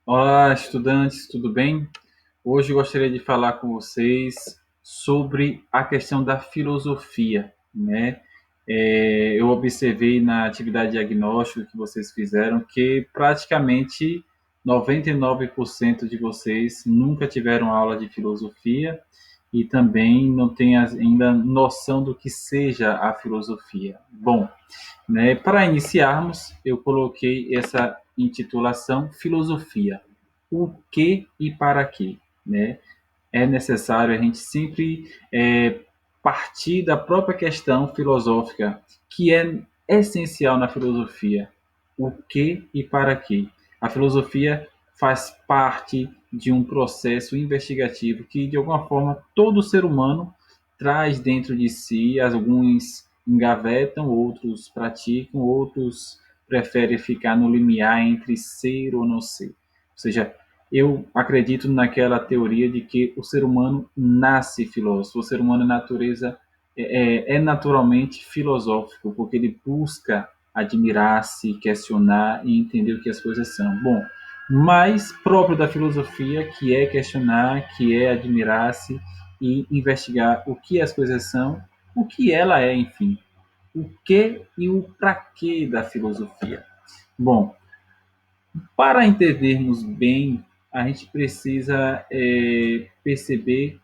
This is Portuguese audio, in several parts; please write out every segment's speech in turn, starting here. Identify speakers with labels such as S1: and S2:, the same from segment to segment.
S1: Olá, estudantes, tudo bem? Hoje eu gostaria de falar com vocês sobre a questão da filosofia, né? Eu observei na atividade diagnóstica que vocês fizeram que praticamente 99% de vocês nunca tiveram aula de filosofia e também não têm ainda noção do que seja a filosofia. Bom, né? Para iniciarmos, eu coloquei essa intitulação Filosofia. O que e para quê? Né? É necessário a gente sempre partir da própria questão filosófica, que é essencial na filosofia. O que e para quê? A filosofia faz parte de um processo investigativo que, de alguma forma, todo ser humano traz dentro de si. Alguns engavetam, outros praticam, outros preferem ficar no limiar entre ser ou não ser. Ou seja, eu acredito naquela teoria de que o ser humano nasce filósofo, o ser humano, natureza, é naturalmente filosófico, porque ele busca admirar-se, questionar e entender o que as coisas são. Bom, mais próprio da filosofia, que é questionar, que é admirar-se e investigar o que as coisas são, o que ela é, enfim. O que e o para quê da filosofia. Bom, para entendermos bem, a gente precisa perceber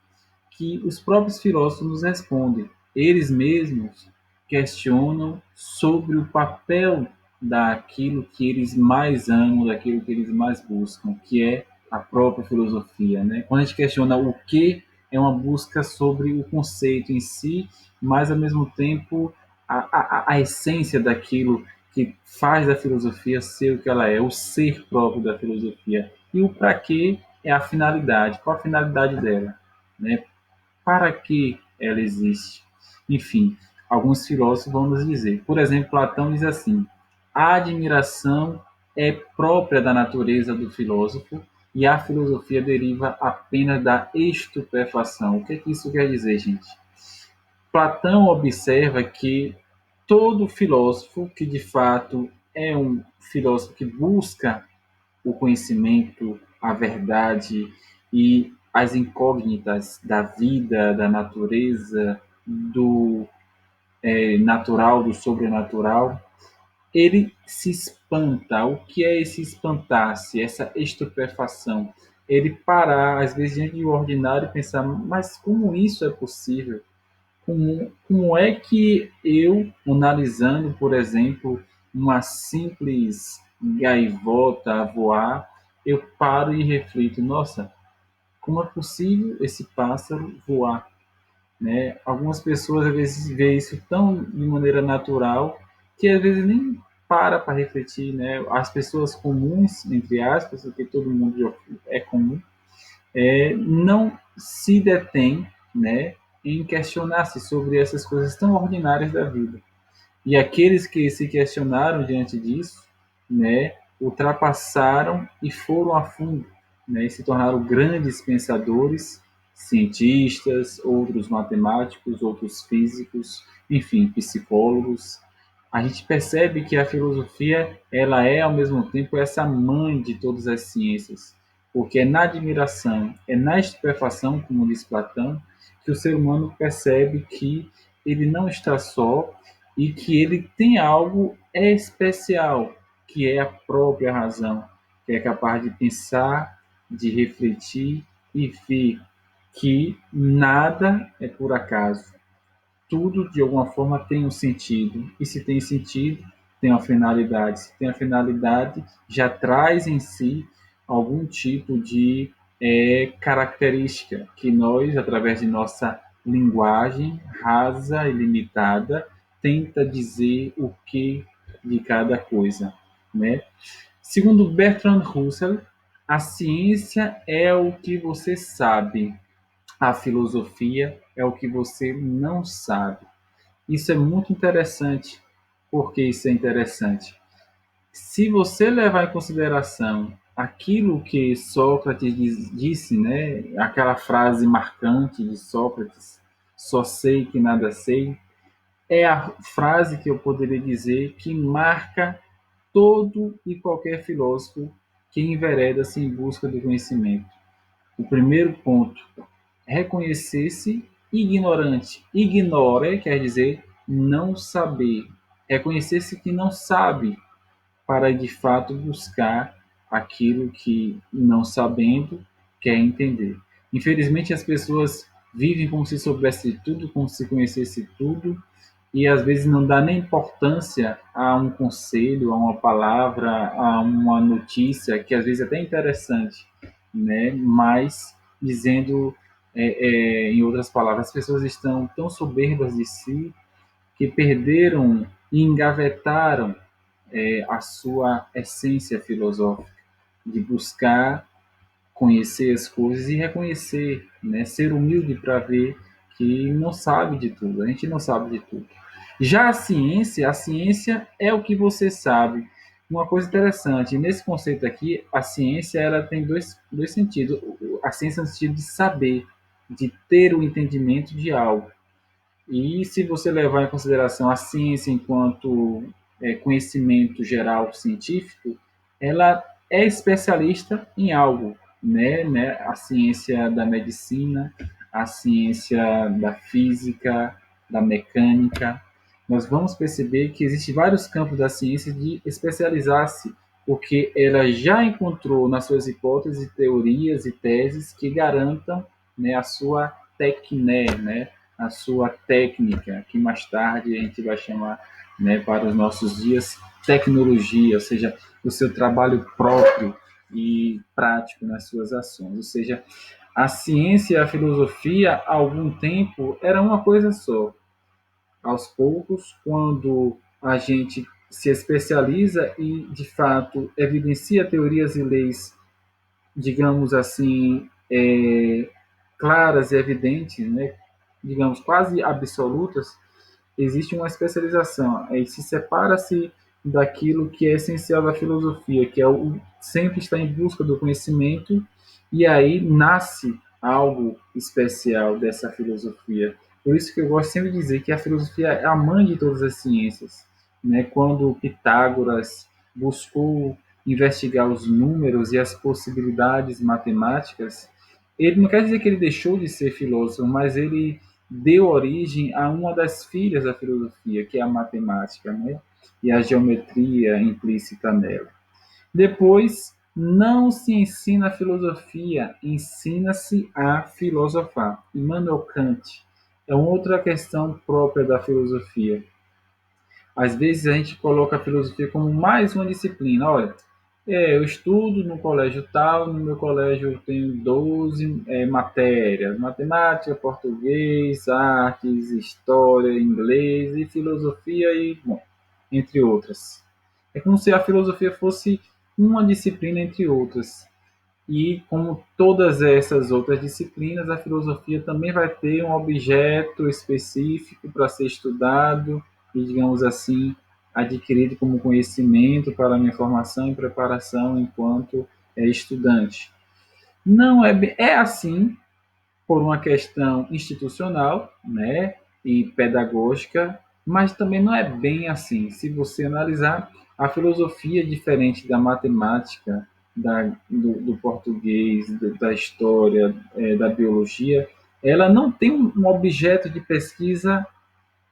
S1: que os próprios filósofos nos respondem. Eles mesmos questionam sobre o papel daquilo que eles mais amam, daquilo que eles mais buscam, que é a própria filosofia. Né? Quando a gente questiona o que, é uma busca sobre o conceito em si, mas ao mesmo tempo a essência daquilo que faz da filosofia ser o que ela é, o ser próprio da filosofia. E o para quê é a finalidade. Qual a finalidade dela? Né? Para que ela existe? Enfim, alguns filósofos vão nos dizer. Por exemplo, Platão diz assim: a admiração é própria da natureza do filósofo e a filosofia deriva apenas da estupefação. O que isso quer dizer, gente? Platão observa que todo filósofo que de fato é um filósofo que busca o conhecimento, a verdade e as incógnitas da vida, da natureza, do natural, do sobrenatural, ele se espanta. O que é esse espantar-se, essa estupefação? Ele parar, às vezes, diante do ordinário e pensar, mas como isso é possível? Como é que eu, analisando, por exemplo, uma simples gaivota a voar, eu paro e reflito, nossa, como é possível esse pássaro voar? Né? Algumas pessoas às vezes veem isso tão de maneira natural que às vezes nem para refletir, né? As pessoas comuns, entre aspas, porque todo mundo é comum, não se detém, né, em questionar-se sobre essas coisas tão ordinárias da vida. E aqueles que se questionaram diante disso, né, ultrapassaram e foram a fundo, né, e se tornaram grandes pensadores, cientistas, outros matemáticos, outros físicos, enfim, psicólogos. A gente percebe que a filosofia, ela é ao mesmo tempo essa mãe de todas as ciências, porque é na admiração, é na estupefação, como diz Platão, que o ser humano percebe que ele não está só e que ele tem algo especial, que é a própria razão, que é capaz de pensar, de refletir e ver que nada é por acaso. Tudo, de alguma forma, tem um sentido. E se tem sentido, tem uma finalidade. Se tem a finalidade, já traz em si algum tipo de característica que nós, através de nossa linguagem rasa e limitada, tenta dizer o que de cada coisa, né? Segundo Bertrand Russell, a ciência é o que você sabe, a filosofia é o que você não sabe. Isso é muito interessante. Por que isso é interessante? Se você levar em consideração aquilo que Sócrates disse, né, aquela frase marcante de Sócrates, só sei que nada sei, é a frase que eu poderia dizer que marca todo e qualquer filósofo que envereda-se em busca do conhecimento. O primeiro ponto, reconhecer-se ignorante. Ignore quer dizer não saber. Reconhecer-se que não sabe para de fato buscar aquilo que, não sabendo, quer entender. Infelizmente, as pessoas vivem como se soubesse tudo, como se conhecesse tudo, e às vezes não dá nem importância a um conselho, a uma palavra, a uma notícia, que às vezes é até interessante, né? Mas, dizendo, em outras palavras, as pessoas estão tão soberbas de si que perderam e engavetaram a sua essência filosófica, de buscar conhecer as coisas e reconhecer, né? Ser humilde para ver que não sabe de tudo, a gente não sabe de tudo. Já a ciência é o que você sabe. Uma coisa interessante, nesse conceito aqui, a ciência ela tem dois sentidos. A ciência no sentido de saber, de ter o entendimento de algo. E se você levar em consideração a ciência enquanto conhecimento geral científico, ela é especialista em algo, né? A ciência da medicina, a ciência da física, da mecânica. Nós vamos perceber que existem vários campos da ciência de especializar-se, porque ela já encontrou nas suas hipóteses, teorias e teses que garantam, né, a sua tecné, né? A sua técnica, que mais tarde a gente vai chamar, né, para os nossos dias, tecnologia, ou seja, o seu trabalho próprio e prático nas suas ações. Ou seja, a ciência e a filosofia, há algum tempo, era uma coisa só. Aos poucos, quando a gente se especializa e, de fato, evidencia teorias e leis, digamos assim, claras e evidentes, né, digamos, quase absolutas, existe uma especialização. Aí se separa-se daquilo que é essencial da filosofia, que é o sempre estar em busca do conhecimento, e aí nasce algo especial dessa filosofia. Por isso que eu gosto sempre de dizer que a filosofia é a mãe de todas as ciências. Né? Quando Pitágoras buscou investigar os números e as possibilidades matemáticas, ele não quer dizer que ele deixou de ser filósofo, mas ele deu origem a uma das filhas da filosofia, que é a matemática, né? E a geometria implícita nela. Depois, não se ensina a filosofia, ensina-se a filosofar. Immanuel Kant é uma outra questão própria da filosofia. Às vezes a gente coloca a filosofia como mais uma disciplina. Olha, eu estudo no colégio tal, no meu colégio eu tenho 12 matérias: matemática, português, artes, história, inglês e filosofia e, bom, entre outras. É como se a filosofia fosse uma disciplina entre outras. E como todas essas outras disciplinas, a filosofia também vai ter um objeto específico para ser estudado e, digamos assim, adquirido como conhecimento para a minha formação e preparação enquanto estudante. Não é assim por uma questão institucional, né, e pedagógica, mas também não é bem assim. Se você analisar, a filosofia é diferente da matemática, do português, da história, da biologia, ela não tem um objeto de pesquisa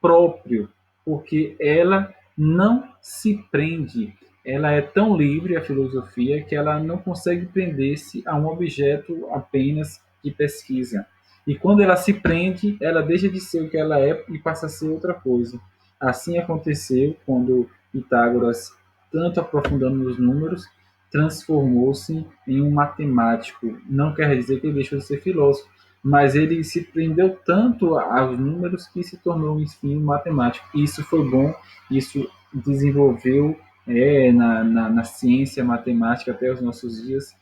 S1: próprio, porque ela não se prende. Ela é tão livre, a filosofia, que ela não consegue prender-se a um objeto apenas de pesquisa. E quando ela se prende, ela deixa de ser o que ela é e passa a ser outra coisa. Assim aconteceu quando Pitágoras, tanto aprofundando nos números, transformou-se em um matemático. Não quer dizer que ele deixou de ser filósofo, mas ele se prendeu tanto aos números que se tornou, enfim, um matemático. Isso foi bom, isso desenvolveu na ciência matemática até os nossos dias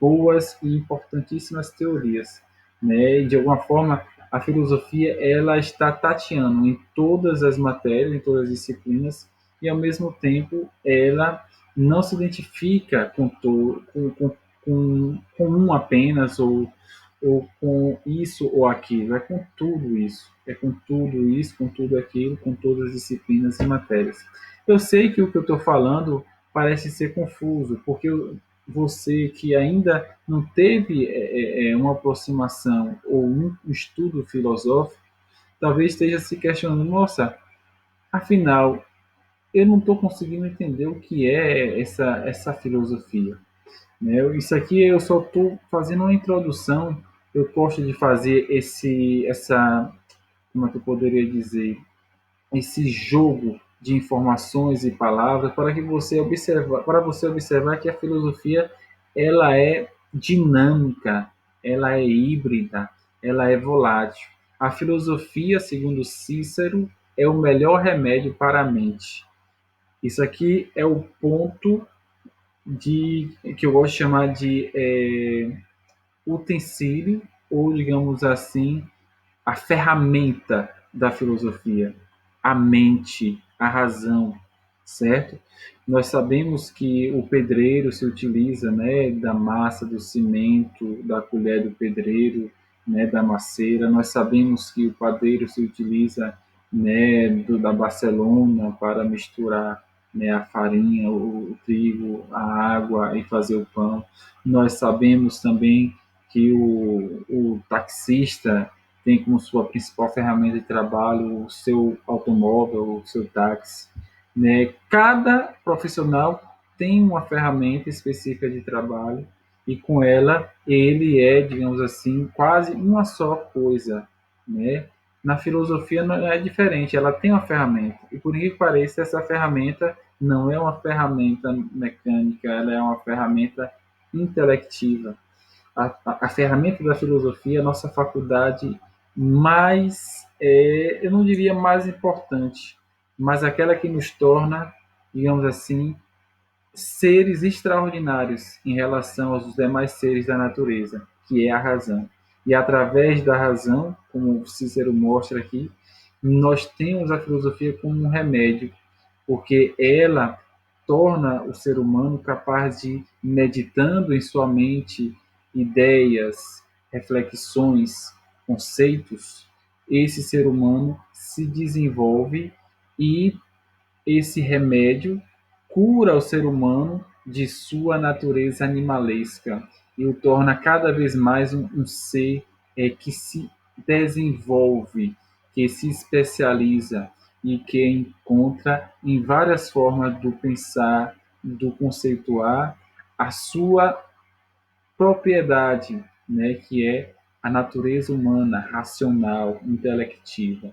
S1: boas e importantíssimas teorias. Né? De alguma forma, a filosofia ela está tateando em todas as matérias, em todas as disciplinas, e ao mesmo tempo ela não se identifica com um apenas ou com isso ou aquilo, é com tudo isso, é com tudo isso, com tudo aquilo, com todas as disciplinas e matérias. Eu sei que o que eu estou falando parece ser confuso, porque você que ainda não teve uma aproximação ou um estudo filosófico, talvez esteja se questionando, nossa, afinal, eu não estou conseguindo entender o que é essa filosofia. Né? Isso aqui eu só estou fazendo uma introdução. Eu gosto de fazer como é que eu poderia dizer, esse jogo de informações e palavras para você observar que a filosofia ela é dinâmica, ela é híbrida, ela é volátil. A filosofia, segundo Cícero, é o melhor remédio para a mente. Isso aqui é o ponto que eu gosto de chamar de utensílio, ou digamos assim, a ferramenta da filosofia, a mente, a razão, certo? Nós sabemos que o pedreiro se utiliza, né, da massa do cimento, da colher do pedreiro, né, da maceira. Nós sabemos que o padeiro se utiliza, né, da Barcelona para misturar, né, a farinha, o trigo, a água e fazer o pão. Nós sabemos também que o taxista tem como sua principal ferramenta de trabalho o seu automóvel, o seu táxi. Né? Cada profissional tem uma ferramenta específica de trabalho e com ela ele é, digamos assim, quase uma só coisa. Né? Na filosofia não é diferente, ela tem uma ferramenta e por que pareça essa ferramenta não é uma ferramenta mecânica, ela é uma ferramenta intelectiva. A ferramenta da filosofia é a nossa faculdade mais, eu não diria mais importante, mas aquela que nos torna, digamos assim, seres extraordinários em relação aos demais seres da natureza, que é a razão. E através da razão, como Cícero mostra aqui, nós temos a filosofia como um remédio, porque ela torna o ser humano capaz de, meditando em sua mente ideias, reflexões, conceitos, esse ser humano se desenvolve e esse remédio cura o ser humano de sua natureza animalesca e o torna cada vez mais um ser que se desenvolve, que se especializa e que encontra em várias formas do pensar, do conceituar, a sua propriedade, né, que é a natureza humana, racional, intelectiva.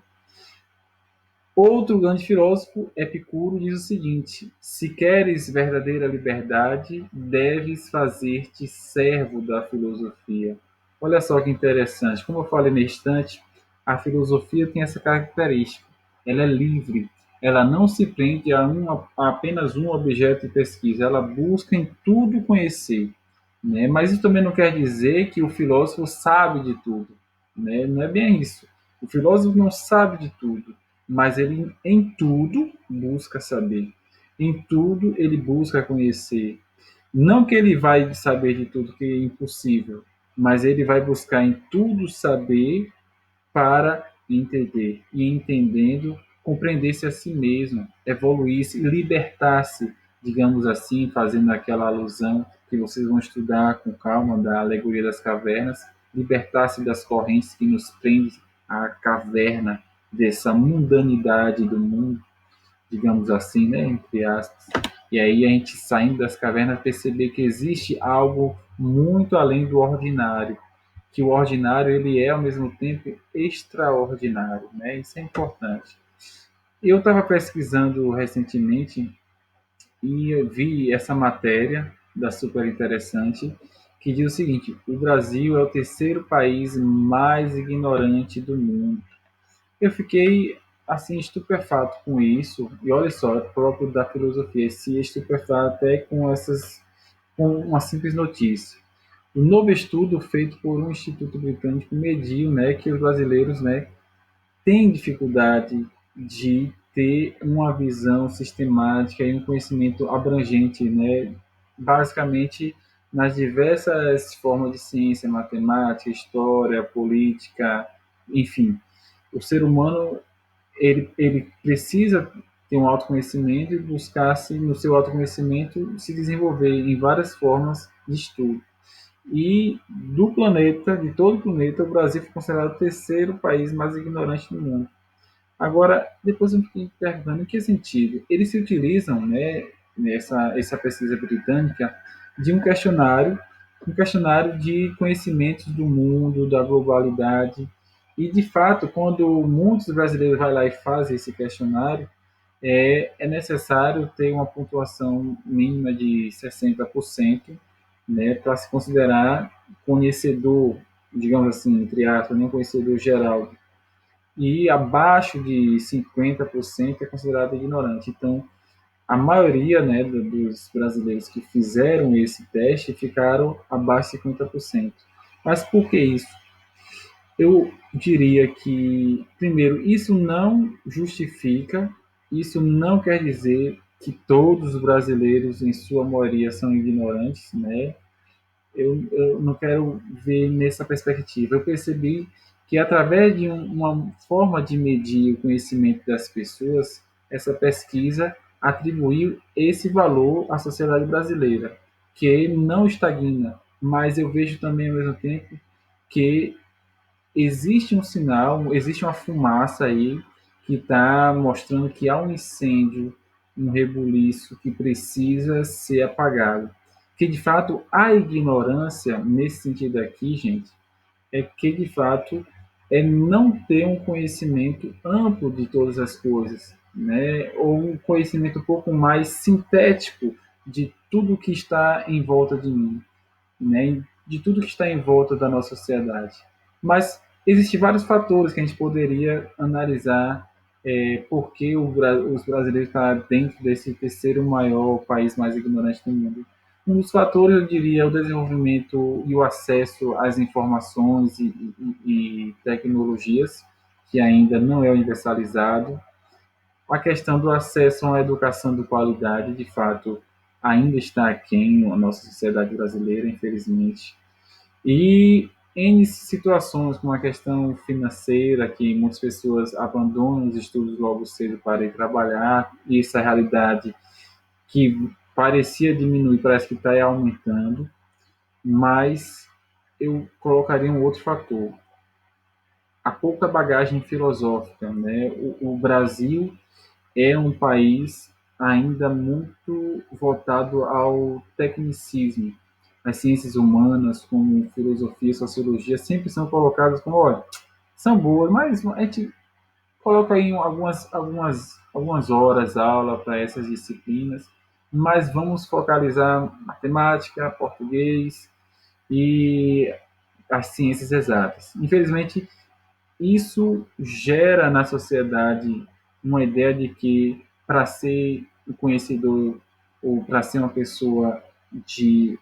S1: Outro grande filósofo, Epicuro, diz o seguinte: se queres verdadeira liberdade, deves fazer-te servo da filosofia. Olha só que interessante. Como eu falei no instante, a filosofia tem essa característica. Ela é livre. Ela não se prende a apenas um objeto de pesquisa. Ela busca em tudo conhecer. Né? Mas isso também não quer dizer que o filósofo sabe de tudo. Né? Não é bem isso. O filósofo não sabe de tudo, mas ele em tudo busca saber. Em tudo ele busca conhecer. Não que ele vai saber de tudo, que é impossível, mas ele vai buscar em tudo saber para entender. E entendendo, compreender-se a si mesmo, evoluir-se, libertar-se, digamos assim, fazendo aquela alusão que vocês vão estudar com calma da alegoria das cavernas, libertar-se das correntes que nos prendem à caverna, dessa mundanidade do mundo, digamos assim, né, entre aspas. E aí a gente saindo das cavernas perceber que existe algo muito além do ordinário, que o ordinário ele é ao mesmo tempo extraordinário, né? Isso é importante. Eu estava pesquisando recentemente e eu vi essa matéria da super interessante que diz o seguinte: o Brasil é o terceiro país mais ignorante do mundo. Eu fiquei assim estupefato com isso e olha só, é próprio da filosofia se estupefar até com uma simples notícia. Um novo estudo feito por um instituto britânico mediu, né, que os brasileiros, né, têm dificuldade de ter uma visão sistemática e um conhecimento abrangente, né, basicamente nas diversas formas de ciência, matemática, história, política, enfim. O ser humano ele precisa ter um autoconhecimento e buscar-se, no seu autoconhecimento, se desenvolver em várias formas de estudo. E do planeta, de todo o planeta, o Brasil foi considerado o terceiro país mais ignorante do mundo. Agora, depois eu fiquei perguntando em que sentido. Eles se utilizam, né, essa pesquisa britânica, de um questionário de conhecimentos do mundo, da globalidade. E, de fato, quando muitos brasileiros vão lá e fazem esse questionário, é necessário ter uma pontuação mínima de 60%, né, para se considerar conhecedor, digamos assim, entre aspas, não conhecedor geral, e abaixo de 50% é considerado ignorante. Então, a maioria, né, dos brasileiros que fizeram esse teste ficaram abaixo de 50%. Mas por que isso? Eu diria que, primeiro, isso não justifica, isso não quer dizer que todos os brasileiros, em sua maioria, são ignorantes, né? Eu não quero ver nessa perspectiva. Eu percebi que, através de uma forma de medir o conhecimento das pessoas, essa pesquisa atribuiu esse valor à sociedade brasileira, que não estagna, mas eu vejo também, ao mesmo tempo, que existe um sinal, existe uma fumaça aí que está mostrando que há um incêndio, um rebuliço que precisa ser apagado. Que de fato a ignorância, nesse sentido aqui, gente, é que de fato é não ter um conhecimento amplo de todas as coisas, né? Ou um conhecimento um pouco mais sintético de tudo que está em volta de mim, né, de tudo que está em volta da nossa sociedade. Mas existem vários fatores que a gente poderia analisar por que os brasileiros estão dentro desse terceiro maior país mais ignorante do mundo. Um dos fatores, eu diria, é o desenvolvimento e o acesso às informações e tecnologias, que ainda não é universalizado. A questão do acesso a uma educação de qualidade, de fato, ainda está aquém na nossa sociedade brasileira, infelizmente. E em situações como a questão financeira, que muitas pessoas abandonam os estudos logo cedo para ir trabalhar, e essa realidade que parecia diminuir, parece que está aumentando, mas eu colocaria um outro fator, a pouca bagagem filosófica, né? O Brasil é um país ainda muito voltado ao tecnicismo. As ciências humanas, como filosofia e sociologia, sempre são colocadas como, olha, são boas, mas a gente coloca aí algumas horas aula para essas disciplinas, mas vamos focalizar matemática, português e as ciências exatas. Infelizmente, isso gera na sociedade uma ideia de que para ser um conhecedor ou para ser uma pessoa de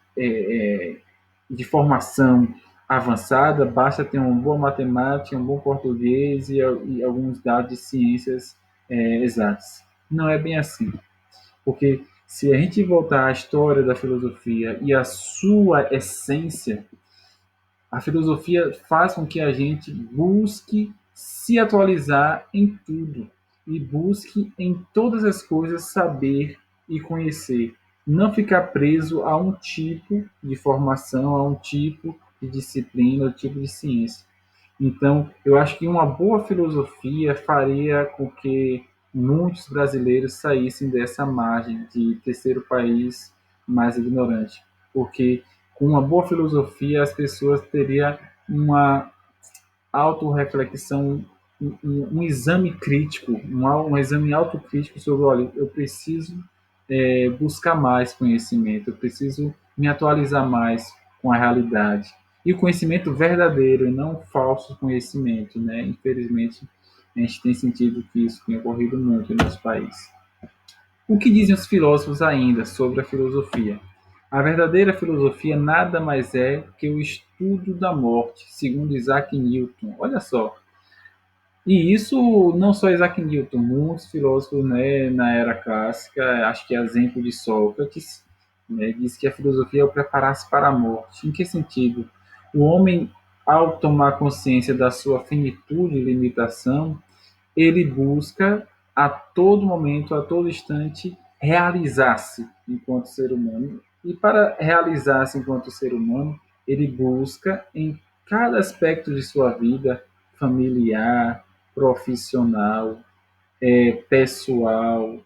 S1: formação avançada, basta ter uma boa matemática, um bom português e alguns dados de ciências exatas. Não é bem assim, porque se a gente voltar à história da filosofia e à sua essência, a filosofia faz com que a gente busque se atualizar em tudo e busque em todas as coisas saber e conhecer. Não ficar preso a um tipo de formação, a um tipo de disciplina, um tipo de ciência. Então, eu acho que uma boa filosofia faria com que muitos brasileiros saíssem dessa margem de terceiro país mais ignorante, porque com uma boa filosofia as pessoas teriam uma autorreflexão, um exame crítico, um exame autocrítico sobre, olha, eu preciso buscar mais conhecimento, eu preciso me atualizar mais com a realidade. E o conhecimento verdadeiro, e não falso conhecimento, né? Infelizmente, a gente tem sentido que isso tem ocorrido muito no nosso país. O que dizem os filósofos ainda sobre a filosofia? A verdadeira filosofia nada mais é que o estudo da morte, segundo Isaac Newton. Olha só. E isso não só Isaac Newton, muitos filósofos, né, na era clássica, acho que é exemplo de Sócrates, né, diz que a filosofia é o preparar-se para a morte. Em que sentido? O homem, ao tomar consciência da sua finitude e limitação, ele busca a todo momento, a todo instante, realizar-se enquanto ser humano. E para realizar-se enquanto ser humano, ele busca em cada aspecto de sua vida, familiar, profissional, pessoal,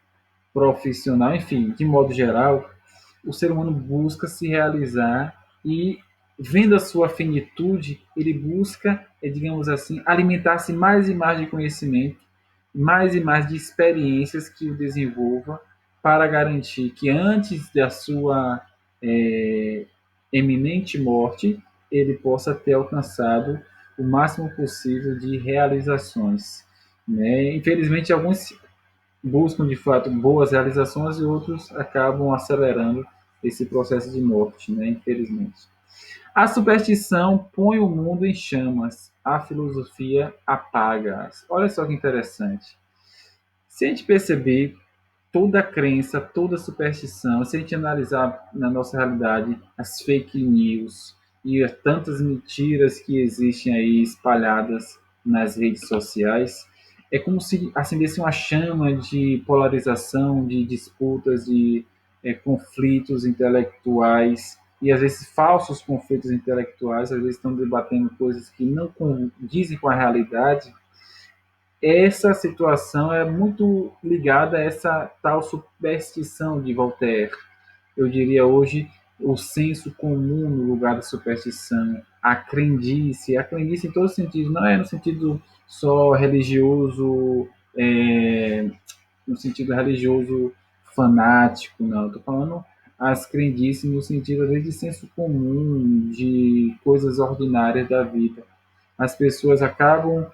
S1: profissional, enfim, de modo geral, o ser humano busca se realizar e, vendo a sua finitude, ele busca, digamos assim, alimentar-se mais e mais de conhecimento, mais e mais de experiências que o desenvolva para garantir que antes da sua é, eminente morte, ele possa ter alcançado o máximo possível de realizações. Né? Infelizmente, alguns buscam de fato boas realizações e outros acabam acelerando esse processo de morte, né? Infelizmente. A superstição põe o mundo em chamas, a filosofia apaga-as. Olha só que interessante. Se a gente perceber toda crença, toda superstição, se a gente analisar na nossa realidade as fake news e as tantas mentiras que existem aí espalhadas nas redes sociais, é como se acendesse uma chama de polarização, de disputas, de conflitos intelectuais e às vezes falsos conflitos intelectuais, às vezes estão debatendo coisas que não condizem com a realidade. Essa situação é muito ligada a essa tal superstição de Voltaire. Eu diria hoje o senso comum no lugar da superstição, a crendice em todos os sentidos, não é no sentido só religioso, no sentido religioso fanático, não. Estou falando as crendices no sentido, às vezes, de senso comum, de coisas ordinárias da vida. As pessoas acabam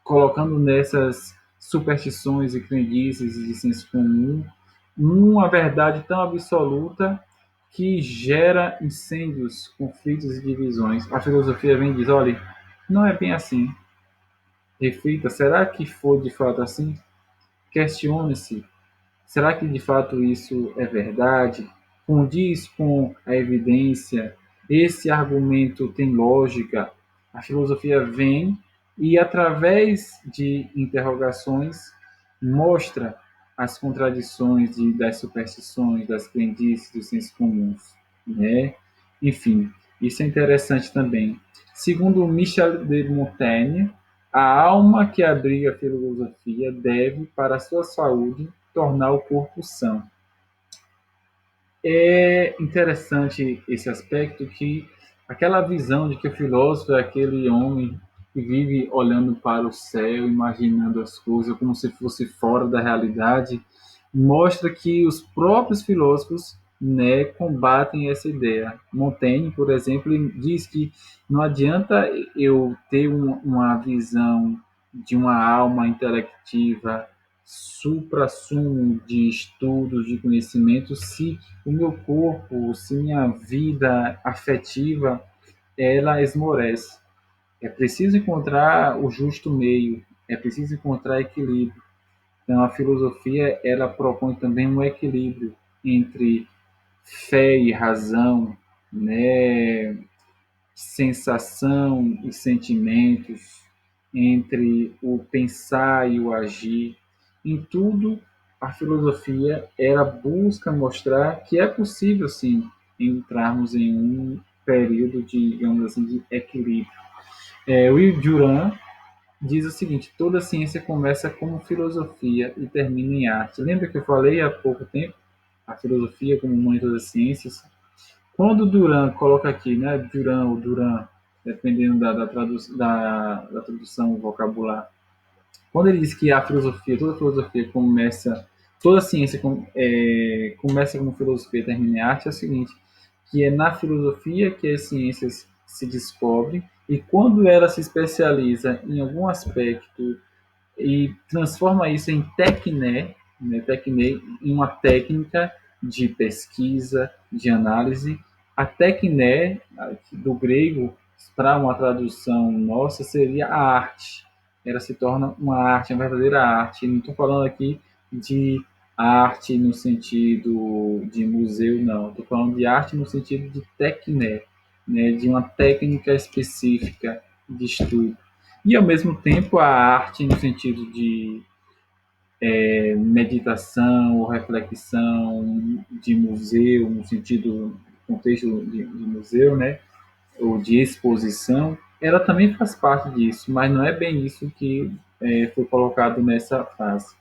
S1: colocando nessas superstições e crendices de senso comum uma verdade tão absoluta que gera incêndios, conflitos e divisões. A filosofia vem e diz: olha, não é bem assim. Reflita, será que foi de fato assim? Questione-se, será que de fato isso é verdade? Condiz com a evidência? Esse argumento tem lógica? A filosofia vem e, através de interrogações, mostra as contradições das superstições, das crendices, dos sensos comuns. Né? Enfim, isso é interessante também. Segundo Michel de Montaigne, a alma que abriga a filosofia deve, para a sua saúde, tornar o corpo são. É interessante esse aspecto que aquela visão de que o filósofo é aquele homem que vive olhando para o céu, imaginando as coisas como se fosse fora da realidade, mostra que os próprios filósofos, né, combatem essa ideia. Montaigne, por exemplo, diz que não adianta eu ter uma visão de uma alma intelectiva supra-sumo de estudos, de conhecimento, se o meu corpo, se minha vida afetiva, ela esmorece. É preciso encontrar o justo meio, é preciso encontrar equilíbrio. Então, a filosofia, ela propõe também um equilíbrio entre fé e razão, né? Sensação e sentimentos, entre o pensar e o agir. Em tudo, a filosofia ela busca mostrar que é possível, sim, entrarmos em um período de, digamos assim, de equilíbrio. O Durand diz o seguinte: toda ciência começa como filosofia e termina em arte. Lembra que eu falei há pouco tempo? A filosofia como mãe de todas as ciências. Quando o Duran coloca aqui, né, Duran ou Duran, dependendo da tradução vocabular, quando ele diz que a filosofia, toda filosofia começa, toda ciência começa como filosofia e termina em arte, é o seguinte, que é na filosofia que as ciências se descobrem e quando ela se especializa em algum aspecto e transforma isso em tecné, né, tecné, em uma técnica de pesquisa, de análise. A tecné, do grego, para uma tradução nossa, seria a arte. Ela se torna uma arte, uma verdadeira arte. Não estou falando aqui de arte no sentido de museu, não. Estou falando de arte no sentido de tecné, né, de uma técnica específica de estudo. E, ao mesmo tempo, a arte no sentido de meditação ou reflexão de museu, no sentido, contexto de museu, né? Ou de exposição, ela também faz parte disso, mas não é bem isso que foi colocado nessa frase.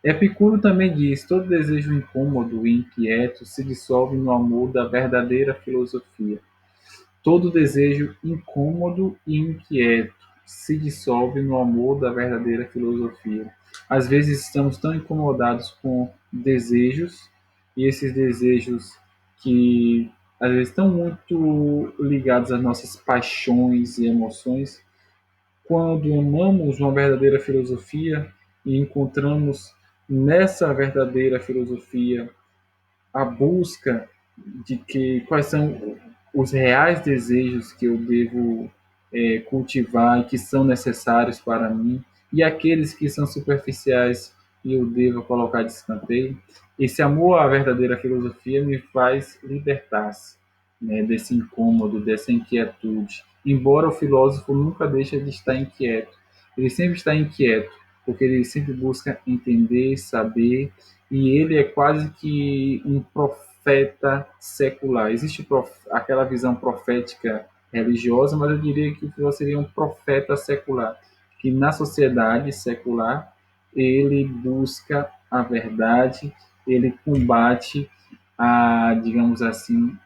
S1: Epicuro também diz: todo desejo incômodo e inquieto se dissolve no amor da verdadeira filosofia. Todo desejo incômodo e inquieto se dissolve no amor da verdadeira filosofia. Às vezes estamos tão incomodados com desejos, e esses desejos que às vezes estão muito ligados às nossas paixões e emoções, quando amamos uma verdadeira filosofia e encontramos nessa verdadeira filosofia a busca de que quais são os reais desejos que eu devo cultivar e que são necessários para mim, e aqueles que são superficiais e eu devo colocar de escanteio. Esse amor à verdadeira filosofia me faz libertar-se, né, desse incômodo, dessa inquietude. Embora o filósofo nunca deixe de estar inquieto, ele sempre está inquieto, porque ele sempre busca entender, saber, e ele é quase que um profeta secular. Existe aquela visão profética religiosa, mas eu diria que o filósofo seria um profeta secular, que na sociedade secular ele busca a verdade, ele combate digamos assim,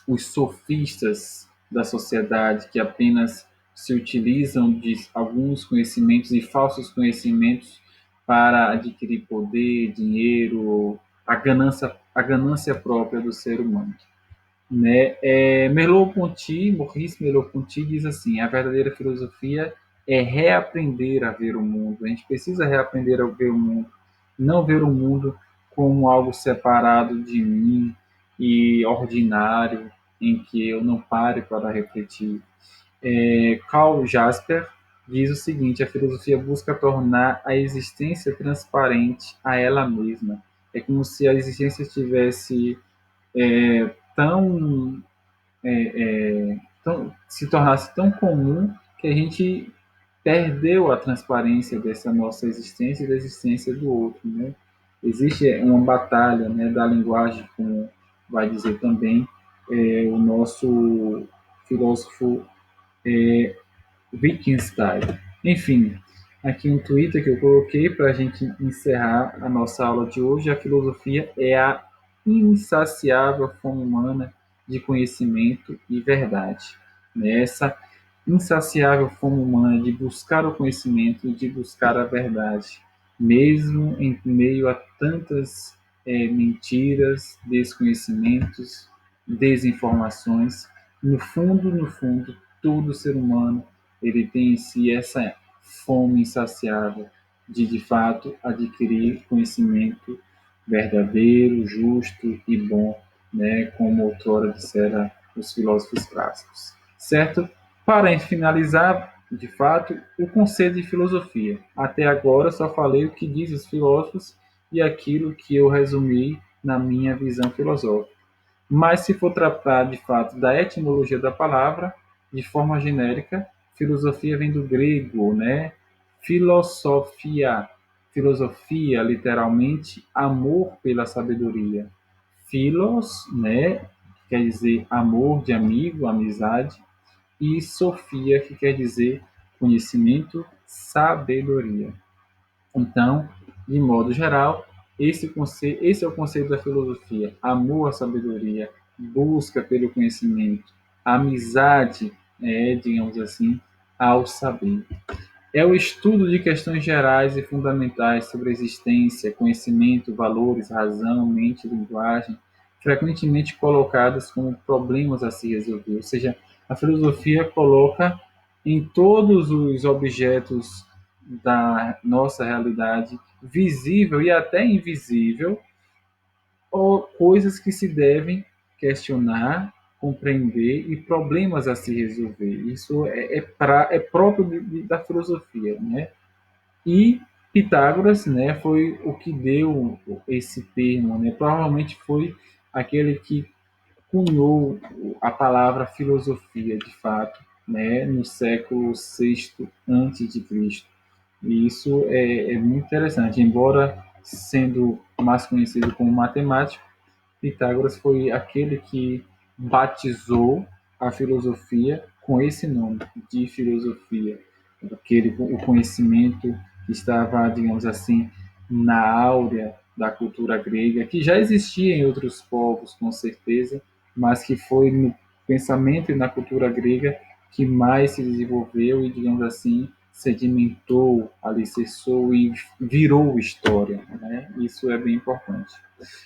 S1: os sofistas da sociedade que apenas se utilizam de alguns conhecimentos e falsos conhecimentos para adquirir poder, dinheiro, a ganância própria do ser humano. Né? Merleau-Ponty, Maurice Merleau-Ponty diz assim: a verdadeira filosofia é reaprender a ver o mundo. A gente precisa reaprender a ver o mundo, não ver o mundo como algo separado de mim e ordinário, em que eu não pare para refletir. Karl Jasper diz o seguinte: a filosofia busca tornar a existência transparente a ela mesma. É como se a existência estivesse tão se tornasse tão comum que a gente perdeu a transparência dessa nossa existência e da existência do outro, né? Existe uma batalha, né, da linguagem, como vai dizer também o nosso filósofo Wittgenstein. Enfim, aqui um Twitter que eu coloquei para a gente encerrar a nossa aula de hoje. A filosofia é a insaciável fome humana de conhecimento e verdade. Essa insaciável fome humana de buscar o conhecimento e de buscar a verdade, mesmo em meio a tantas mentiras, desconhecimentos, desinformações. No fundo, todo ser humano ele tem em si essa fome insaciável de fato, adquirir conhecimento verdadeiro, justo e bom, né, como outrora disseram os filósofos clássicos. Certo? Para finalizar, de fato, o conceito de filosofia. Até agora só falei o que diz os filósofos e aquilo que eu resumi na minha visão filosófica. Mas se for tratar de fato da etimologia da palavra, de forma genérica, filosofia vem do grego, né? Filosofia, filosofia, literalmente, amor pela sabedoria. Philos, né? Quer dizer amor de amigo, amizade, e sofia, que quer dizer conhecimento, sabedoria. Então, de modo geral, esse é o conceito da filosofia: amor à sabedoria, busca pelo conhecimento, amizade, digamos assim, ao saber. É o estudo de questões gerais e fundamentais sobre a existência, conhecimento, valores, razão, mente e linguagem, frequentemente colocadas como problemas a se resolver. Ou seja, a filosofia coloca em todos os objetos da nossa realidade, visível e até invisível, ou coisas que se devem questionar, compreender e problemas a se resolver. Isso é próprio da filosofia, né? E Pitágoras, né, foi o que deu esse termo, né? Provavelmente foi aquele que cunhou a palavra filosofia, de fato, né, no século VI antes de Cristo. E isso é muito interessante. Embora sendo mais conhecido como matemático, Pitágoras foi aquele que batizou a filosofia com esse nome de filosofia, aquele o conhecimento que estava, digamos assim, na áurea da cultura grega, que já existia em outros povos, com certeza, mas que foi no pensamento e na cultura grega que mais se desenvolveu e, digamos assim, sedimentou, alicerçou e virou história, né? Isso é bem importante.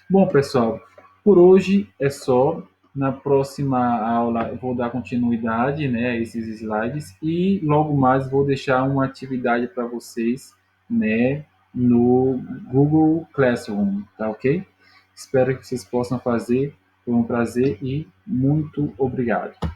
S1: Bom, pessoal, por hoje é só. Na próxima aula eu vou dar continuidade, né, a esses slides e logo mais vou deixar uma atividade para vocês, né, no Google Classroom, tá ok? Espero que vocês possam fazer. Foi um prazer e muito obrigado.